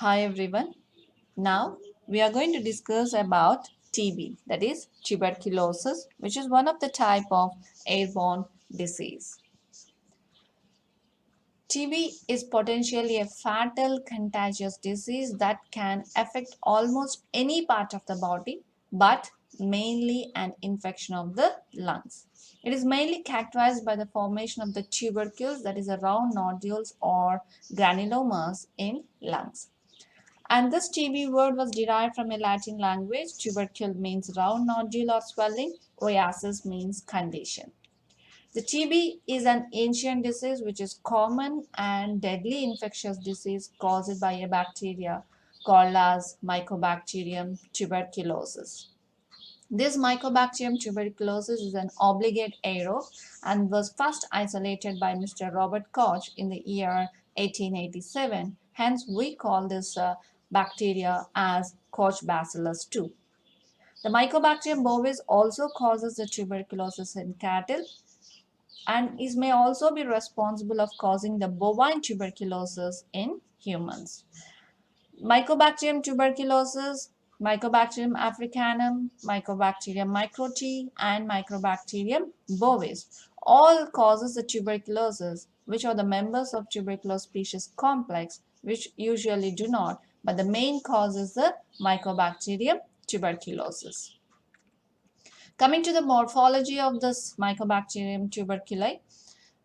Hi everyone. Now we are going to discuss about TB, that is tuberculosis, which is one of the type of airborne disease. TB is potentially a fatal contagious disease that can affect almost any part of the body, but mainly an infection of the lungs. It is mainly characterized by the formation of the tubercles, that is, round nodules or granulomas in lungs. And this TB word was derived from a Latin language. Tubercle means round nodule or swelling. Oasis means condition. The TB is an ancient disease which is common and deadly infectious disease caused by a bacteria called as Mycobacterium tuberculosis. This Mycobacterium tuberculosis is an obligate aerobe and was first isolated by Mr. Robert Koch in the year 1887. Hence, we call this bacteria as Koch bacillus 2. The Mycobacterium bovis also causes the tuberculosis in cattle and is may also be responsible of causing the bovine tuberculosis in humans. Mycobacterium tuberculosis, Mycobacterium africanum, Mycobacterium microti, and Mycobacterium bovis all causes the tuberculosis, which are the members of tuberculous species complex, which usually do not, but the main cause is the Mycobacterium tuberculosis. Coming to the morphology of this Mycobacterium tuberculi,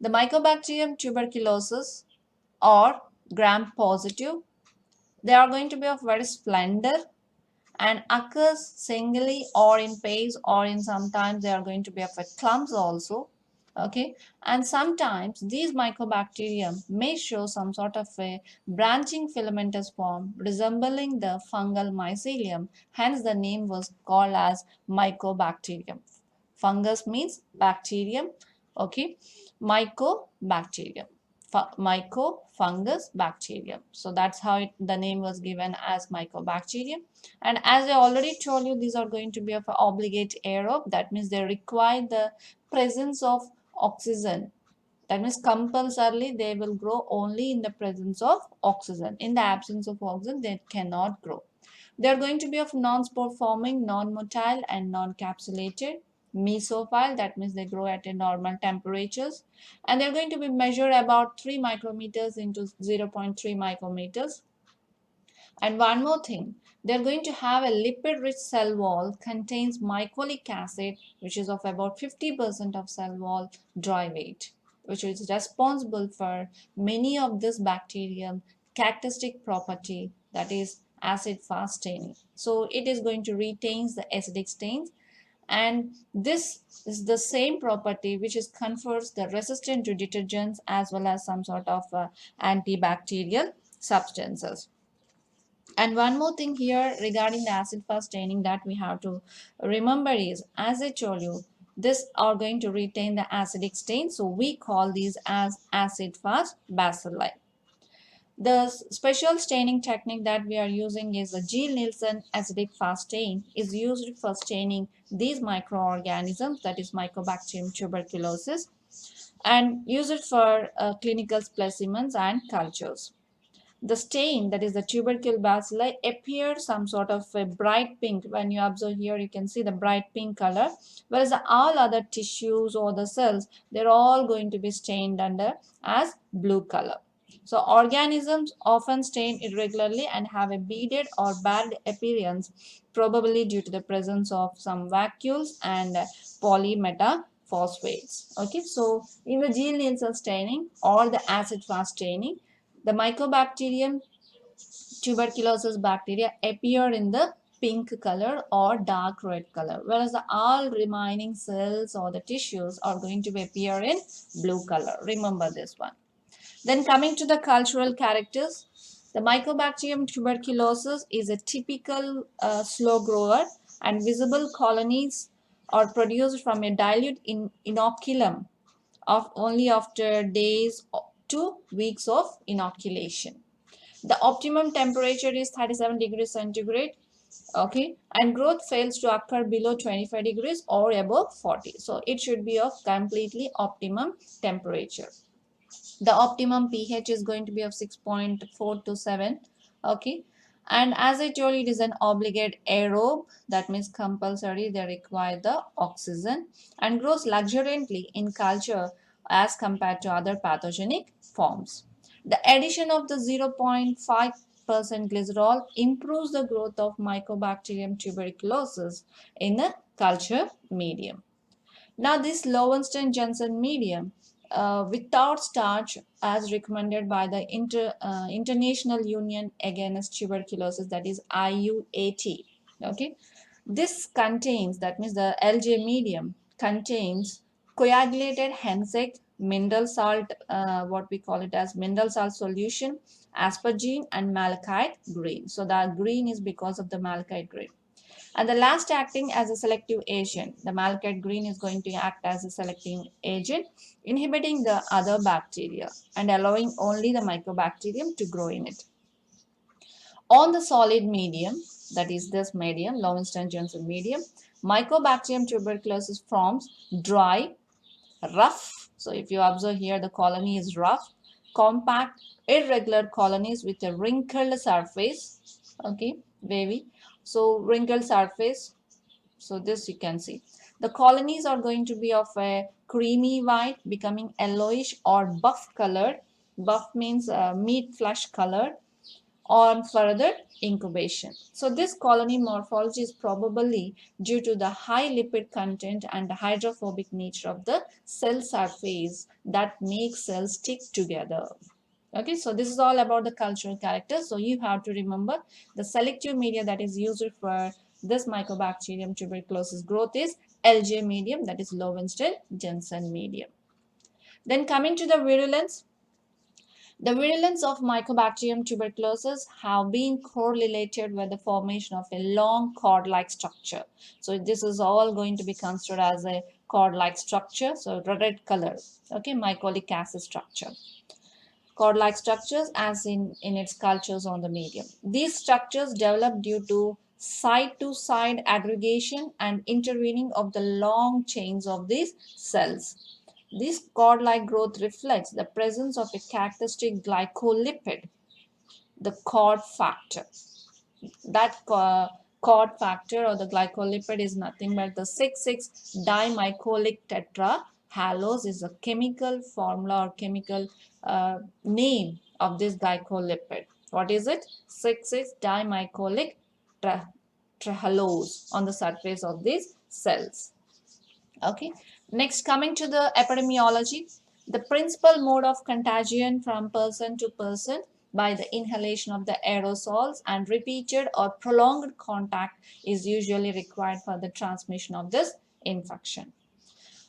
the Mycobacterium tuberculosis or gram positive, they are going to be of very splendor and occurs singly or in pairs, or in sometimes they are going to be of a clumps also. Okay, and sometimes these mycobacterium may show some sort of a branching filamentous form resembling the fungal mycelium. Hence the name was called as mycobacterium. Fungus means bacterium. Okay, mycobacterium, myco fungus bacterium. So that's how the name was given as mycobacterium. And as I already told you, these are going to be of an obligate aerobe. That means they require the presence of oxygen. That means compulsorily they will grow only in the presence of oxygen. In the absence of oxygen, they cannot grow. They are going to be of non-spore forming, non-motile and non-capsulated. Mesophile, that means they grow at a normal temperatures. And they're going to be measured about 3 micrometers into 0.3 micrometers. And one more thing, they're going to have a lipid-rich cell wall contains mycolic acid, which is of about 50% of cell wall dry weight, which is responsible for many of this bacterium characteristic property, that is acid fast staining. So it is going to retain the acidic stains, and this is the same property which is confers the resistant to detergents as well as some sort of antibacterial substances. And one more thing here regarding the acid fast staining that we have to remember is, as I told you, this are going to retain the acidic stain. So we call these as acid fast bacilli. The special staining technique that we are using is the Gill-Nielsen acidic fast stain is used for staining these microorganisms, that is Mycobacterium tuberculosis, and use it for clinical specimens and cultures. The stain, that is the tubercle bacilli, appears some sort of a bright pink. When you observe here, you can see the bright pink color, whereas all other tissues or the cells, they're all going to be stained under as blue color. So organisms often stain irregularly and have a beaded or barred appearance, probably due to the presence of some vacuoles and polymetaphosphates. Okay, so in the Gill-Nielsen staining or the acid fast staining, the Mycobacterium tuberculosis bacteria appear in the pink color or dark red color, whereas the all remaining cells or the tissues are going to appear in blue color. Remember this one. Then coming to the cultural characters, the Mycobacterium tuberculosis is a typical slow grower, and visible colonies are produced from a dilute inoculum of only after days to weeks of inoculation. The optimum temperature is 37 degrees centigrade. Okay, and growth fails to occur below 25 degrees or above 40. So it should be of completely optimum temperature. The optimum pH is going to be of 6.4 to 7. Okay. And as I told you, it is an obligate aerobe. That means compulsory. They require the oxygen and grows luxuriantly in culture as compared to other pathogenic forms. The addition of the 0.5% glycerol improves the growth of Mycobacterium tuberculosis in a culture medium. Now, this Lowenstein-Jensen medium without starch, as recommended by the International Union Against Tuberculosis, that is IUAT. Okay, this contains, that means the LJ medium contains coagulated hensic, mineral salt, what we call it as mineral salt solution, aspargine, and malachite green. So the green is because of the malachite green. And the last acting as a selective agent, the malachite green is going to act as a selective agent, inhibiting the other bacteria and allowing only the mycobacterium to grow in it. On the solid medium, that is this medium, Lowenstein-Jensen medium, Mycobacterium tuberculosis forms dry, rough. So if you observe here, the colony is rough, compact, irregular colonies with a wrinkled surface. Okay, wavy. So wrinkled surface. So this you can see. The colonies are going to be of a creamy white, becoming yellowish or buff colored. Buff means meat flesh colored on further incubation. So this colony morphology is probably due to the high lipid content and the hydrophobic nature of the cell surface that makes cells stick together. Okay, so this is all about the cultural characters. So you have to remember the selective media that is used for this Mycobacterium tuberculosis growth is LJ medium, that is Lowenstein-Jensen medium. Then coming to the virulence, the virulence of Mycobacterium tuberculosis have been correlated with the formation of a long cord-like structure. So this is all going to be considered as a cord-like structure. So red color, okay, mycolic acid structure. Cord-like structures as in its cultures on the medium. These structures develop due to side-to-side aggregation and intervening of the long chains of these cells. This cord-like growth reflects the presence of a characteristic glycolipid, the cord factor. That cord factor or the glycolipid is nothing but the 6,6-dimycolic tetrahalose is a chemical formula or chemical name of this glycolipid. What is it? 6,6-dimycolic tetrahalose on the surface of these cells. Okay. Next, coming to the epidemiology, the principal mode of contagion from person to person by the inhalation of the aerosols and repeated or prolonged contact is usually required for the transmission of this infection.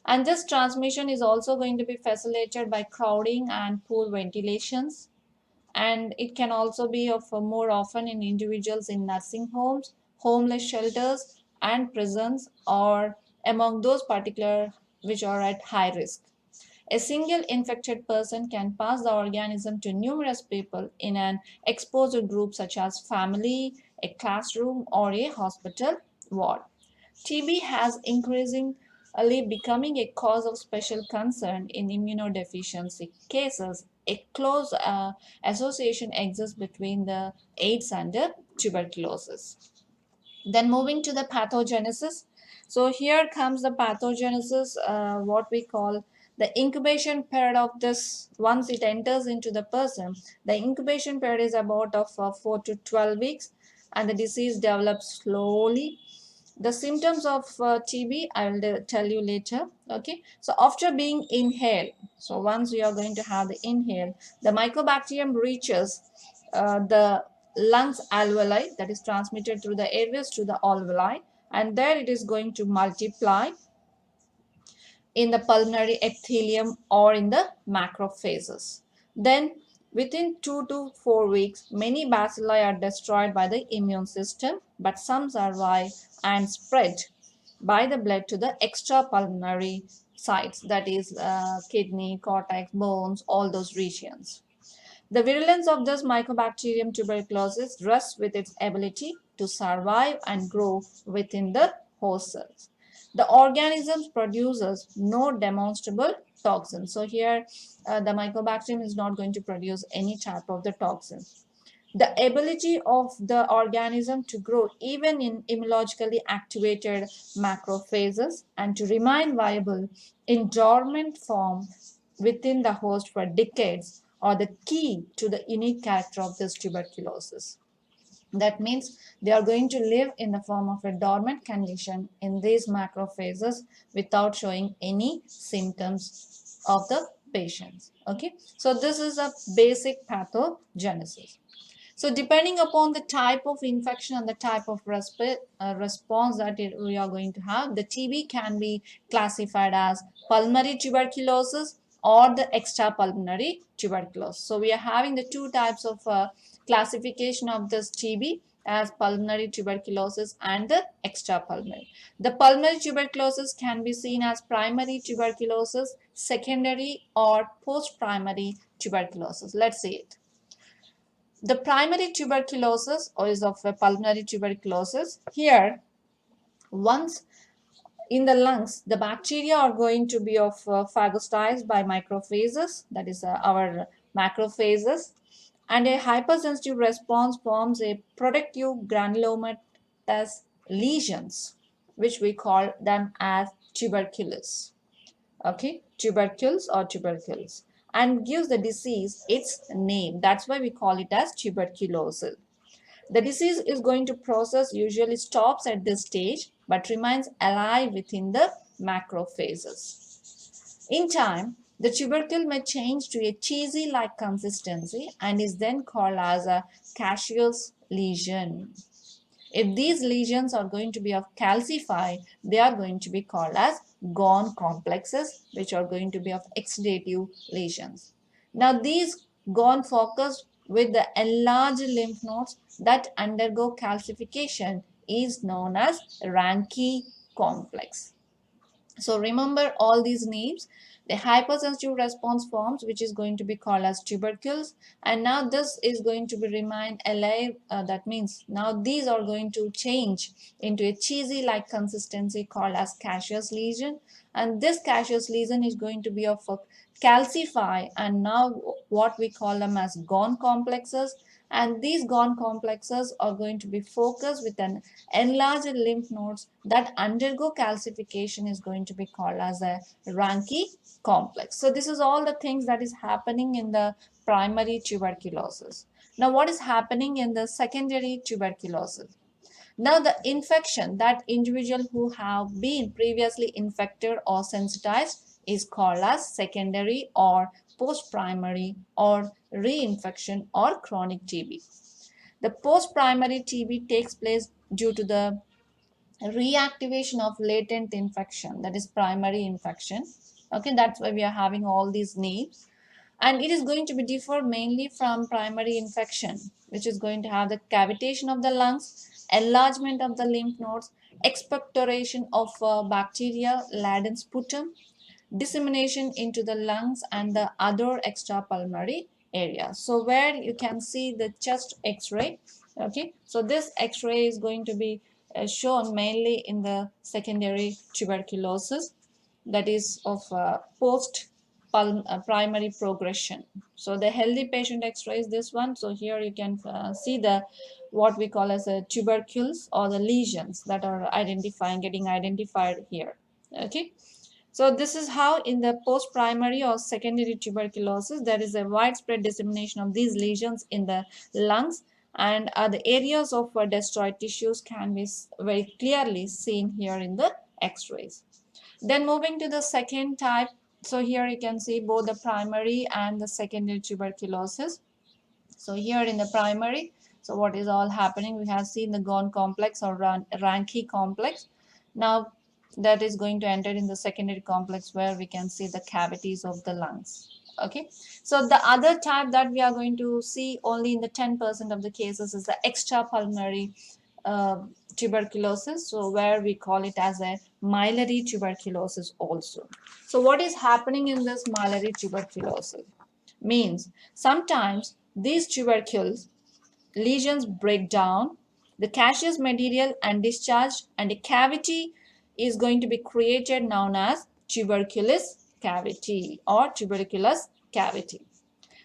And this transmission is also going to be facilitated by crowding and poor ventilations. And it can also be of more often in individuals in nursing homes, homeless shelters, and prisons, or among those particular which are at high risk. A single infected person can pass the organism to numerous people in an exposed group such as family, a classroom, or a hospital ward. TB has increasingly becoming a cause of special concern in immunodeficiency cases. A close association exists between the AIDS and the tuberculosis. Then moving to the pathogenesis. So here comes the pathogenesis, what we call the incubation period of this. Once it enters into the person, the incubation period is about of 4 to 12 weeks, and the disease develops slowly. The symptoms of TB I will tell you later. Okay, so after being inhaled, so once you are going to have the inhale, the mycobacterium reaches the lungs alveoli, that is transmitted through the airways to the alveoli, and there it is going to multiply in the pulmonary epithelium or in the macrophages. Then within 2 to 4 weeks, many bacilli are destroyed by the immune system, but some survive and spread by the blood to the extrapulmonary sites, that is kidney, cortex, bones, all those regions. The virulence of this Mycobacterium tuberculosis rests with its ability to survive and grow within the host cells. The organism produces no demonstrable toxin. So here the Mycobacterium is not going to produce any type of the toxin. The ability of the organism to grow even in immunologically activated macrophages and to remain viable in dormant form within the host for decades are the key to the unique character of this tuberculosis. That means they are going to live in the form of a dormant condition in these macrophages without showing any symptoms of the patients. Okay, so this is a basic pathogenesis. So depending upon the type of infection and the type of response that we are going to have, the TB can be classified as pulmonary tuberculosis or the extrapulmonary tuberculosis. So we are having the two types of classification of this TB as pulmonary tuberculosis and the extrapulmonary. The pulmonary tuberculosis can be seen as primary tuberculosis, secondary or post-primary tuberculosis. Let's see it. The primary tuberculosis or is of a pulmonary tuberculosis. Here, once in the lungs, the bacteria are going to be of phagocytized by macrophages, that is our macrophages, and a hypersensitive response forms a productive granulomatous lesions, which we call them as tubercules. Okay, tubercules or tubercules, and gives the disease its name. That's why we call it as tuberculosis. The disease is going to process usually stops at this stage but remains alive within the macrophages. In time, the tubercle may change to a cheesy-like consistency and is then called as a caseous lesion. If these lesions are going to be of calcified, they are going to be called as gone complexes, which are going to be of exudative lesions. Now, these gone focus with the enlarged lymph nodes that undergo calcification is known as Ranke complex. So remember all these names. The hypersensitive response forms, which is going to be called as tubercles, and now this is going to be remain alive. That means now these are going to change into a cheesy-like consistency called as caseous lesion, and this caseous lesion is going to be of a calcify, and now what we call them as gone complexes, and these gone complexes are going to be focused with an enlarged lymph nodes that undergo calcification is going to be called as a Ranke complex. So this is all the things that is happening in the primary tuberculosis. Now what is happening in the secondary tuberculosis? Now the infection, that individual who have been previously infected or sensitized is called as secondary or post-primary or reinfection or chronic TB. The post-primary TB takes place due to the reactivation of latent infection, that is primary infection. Okay, that's why we are having all these names. And it is going to be differ mainly from primary infection, which is going to have the cavitation of the lungs, enlargement of the lymph nodes, expectoration of bacteria laden sputum, dissemination into the lungs and the other extrapulmonary area. So where you can see the chest x-ray. Okay, so this x-ray is going to be shown mainly in the secondary tuberculosis, that is of post primary progression. So the healthy patient x-ray is this one. So here you can see the what we call as a tubercules or the lesions that are getting identified here. Okay, so this is how in the post-primary or secondary tuberculosis, there is a widespread dissemination of these lesions in the lungs, and the areas of destroyed tissues can be very clearly seen here in the x-rays. Then moving to the second type, so here you can see both the primary and the secondary tuberculosis. So here in the primary, so what is all happening? We have seen the gone complex or Ranke complex. Now that is going to enter in the secondary complex where we can see the cavities of the lungs. Okay, so the other type that we are going to see only in the 10% of the cases is the extrapulmonary tuberculosis, so where we call it as a miliary tuberculosis also. So what is happening in this miliary tuberculosis means sometimes these tubercules lesions break down, the caseous material and discharge, and a cavity is going to be created known as tuberculous cavity or tuberculous cavity.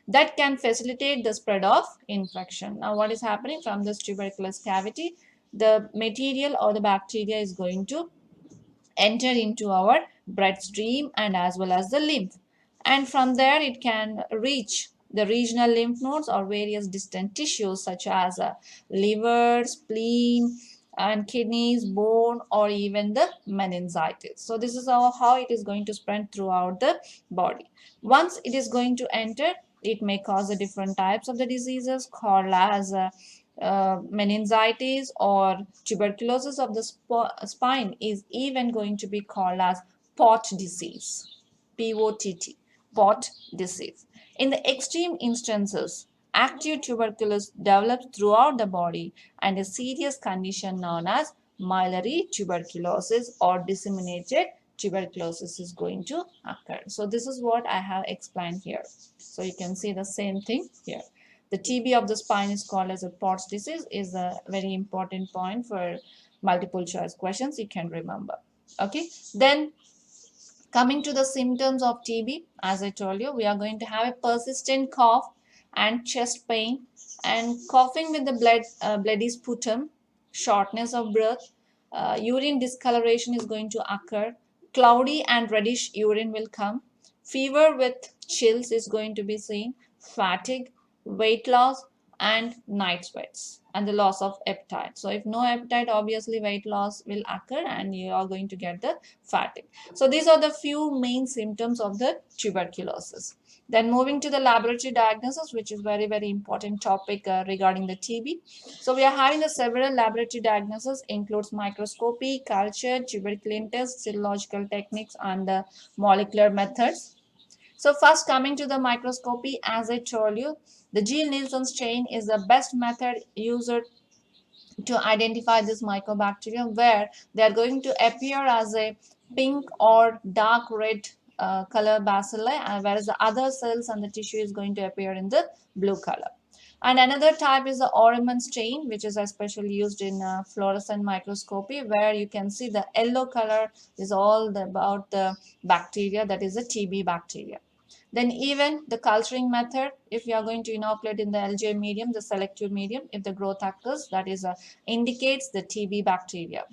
that can facilitate the spread of infection. Now, what is happening from this tuberculous cavity? The material or the bacteria is going to enter into our bloodstream and as well as the lymph, and from there it can reach the regional lymph nodes or various distant tissues such as liver, spleen and kidneys, bone, or even the meningitis. So this is how it is going to spread throughout the body. Once it is going to enter, it may cause the different types of the diseases called as meningitis or tuberculosis of the spine is even going to be called as pot disease. POTT, pot disease. In the extreme instances, active tuberculosis develops throughout the body, and a serious condition known as miliary tuberculosis or disseminated tuberculosis is going to occur. So this is what I have explained here. So you can see the same thing here. The TB of the spine is called as a POTS disease is a very important point for multiple choice questions you can remember. Okay, then coming to the symptoms of TB, as I told you, we are going to have a persistent cough and chest pain and coughing with the bloody sputum, shortness of breath, urine discoloration is going to occur, cloudy and reddish urine will come, fever with chills is going to be seen, fatigue, weight loss, and night sweats, and the loss of appetite. So if no appetite, obviously weight loss will occur and you are going to get the fatigue. So these are the few main symptoms of the tuberculosis. Then moving to the laboratory diagnosis, which is very important topic regarding the TB. So we are having the several laboratory diagnosis includes microscopy, culture, tuberculin test, serological techniques, and the molecular methods. So first coming to the microscopy, as I told you, the Gill-Nielsen's chain is the best method used to identify this mycobacterium, where they are going to appear as a pink or dark red color bacilli, whereas the other cells and the tissue is going to appear in the blue color. And another type is the Oermann's chain, which is especially used in fluorescent microscopy, where you can see the yellow color is all about the bacteria, that is the TB bacteria. Then even the culturing method, if you are going to inoculate in the LJ medium, the selective medium, if the growth occurs, that is indicates the TB bacteria.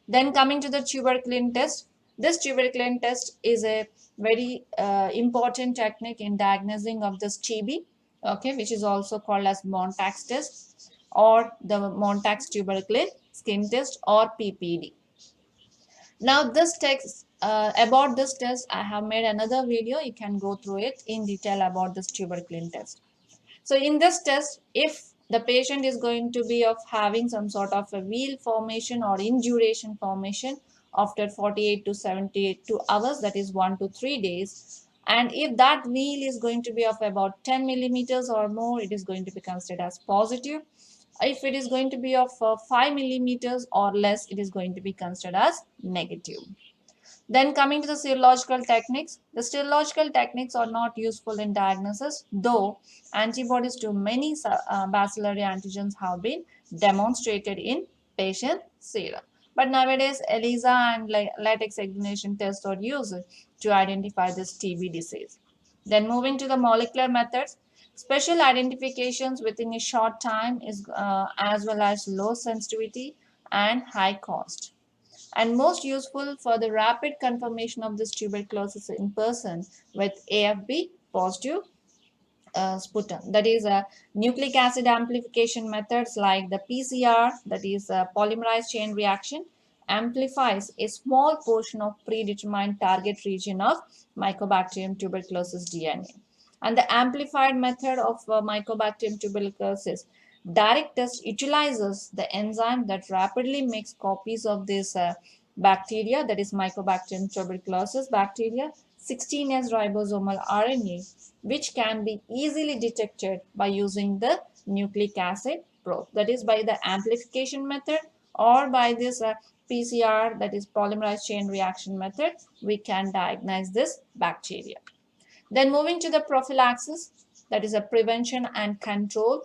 Then coming to the tuberculin test, this tuberculin test is a very important technique in diagnosing of this TB, okay, which is also called as Montag's test or the Montag's tuberculin skin test or PPD. Now this text about this test, I have made another video. You can go through it in detail about this tuberculin test. So in this test, if the patient is going to be of having some sort of a wheal formation or induration formation after 48 to 72 hours, that is 1 to 3 days, and if that wheal is going to be of about 10 millimeters or more, it is going to be considered as positive. If it is going to be of 5 millimeters or less, it is going to be considered as negative. Then coming to the serological techniques, the serological techniques are not useful in diagnosis, though antibodies to many bacillary antigens have been demonstrated in patient serum. But nowadays, ELISA and latex examination tests are used to identify this TB disease. Then moving to the molecular methods, special identifications within a short time is as well as low sensitivity and high cost, and most useful for the rapid confirmation of this tuberculosis in person with AFB positive sputum. That is nucleic acid amplification methods like the PCR, that is polymerase chain reaction, amplifies a small portion of predetermined target region of Mycobacterium tuberculosis DNA. And the amplified method of Mycobacterium tuberculosis direct test utilizes the enzyme that rapidly makes copies of this bacteria, that is Mycobacterium tuberculosis bacteria, 16S ribosomal RNA, which can be easily detected by using the nucleic acid probe, that is by the amplification method or by this PCR, that is polymerase chain reaction method, we can diagnose this bacteria. Then moving to the prophylaxis, that is a prevention and control.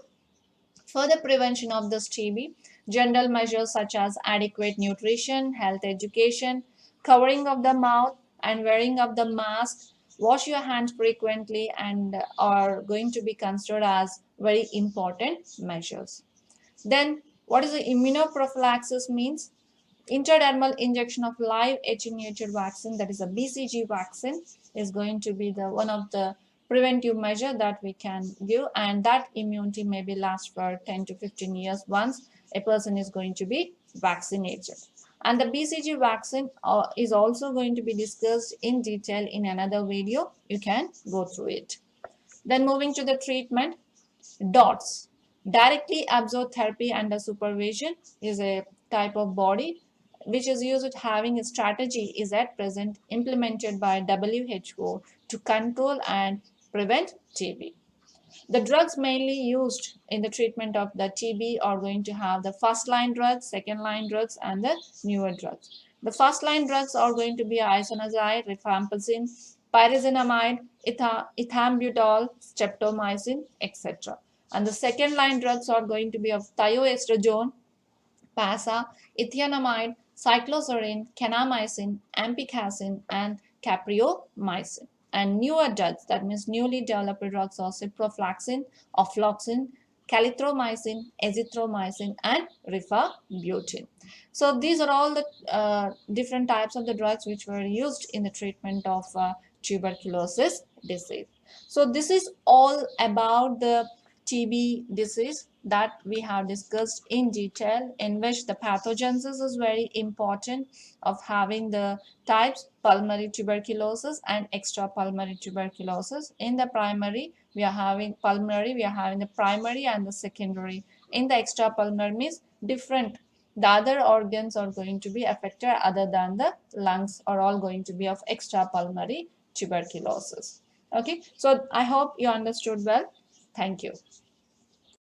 For the prevention of this TB, general measures such as adequate nutrition, health education, covering of the mouth, and wearing of the mask wash your hands frequently and are going to be considered as very important measures. Then what is the immunoprophylaxis means? Intradermal injection of live attenuated vaccine, that is a BCG vaccine, is going to be the one of the preventive measure that we can give, and that immunity may be last for 10 to 15 years once a person is going to be vaccinated. And the BCG vaccine is also going to be discussed in detail in another video. You can go through it. Then moving to the treatment, DOTS, directly absorbed therapy under supervision, is a type of body which is used having a strategy is at present implemented by WHO to control and prevent TB. The drugs mainly used in the treatment of the TB are going to have the first line drugs, second line drugs, and the newer drugs. The first line drugs are going to be isoniazid, rifampicin, pyrazinamide, ethambutol, streptomycin, etc. And the second line drugs are going to be of thioestrogene, PASA, ethionamide, cycloserine, kanamycin, ampicillin, and capreomycin. And newer drugs, that means newly developed drugs, are ciprofloxacin, ofloxacin, clarithromycin, azithromycin, and rifabutin. So these are all the different types of the drugs which were used in the treatment of tuberculosis disease. So this is all about the TB disease that we have discussed in detail, in which the pathogenesis is very important of having the types pulmonary tuberculosis and extrapulmonary tuberculosis. In the primary, we are having pulmonary, we are having the primary and the secondary. In the extrapulmonary means different. The other organs are going to be affected other than the lungs are all going to be of extrapulmonary tuberculosis. Okay, so I hope you understood well. Thank you.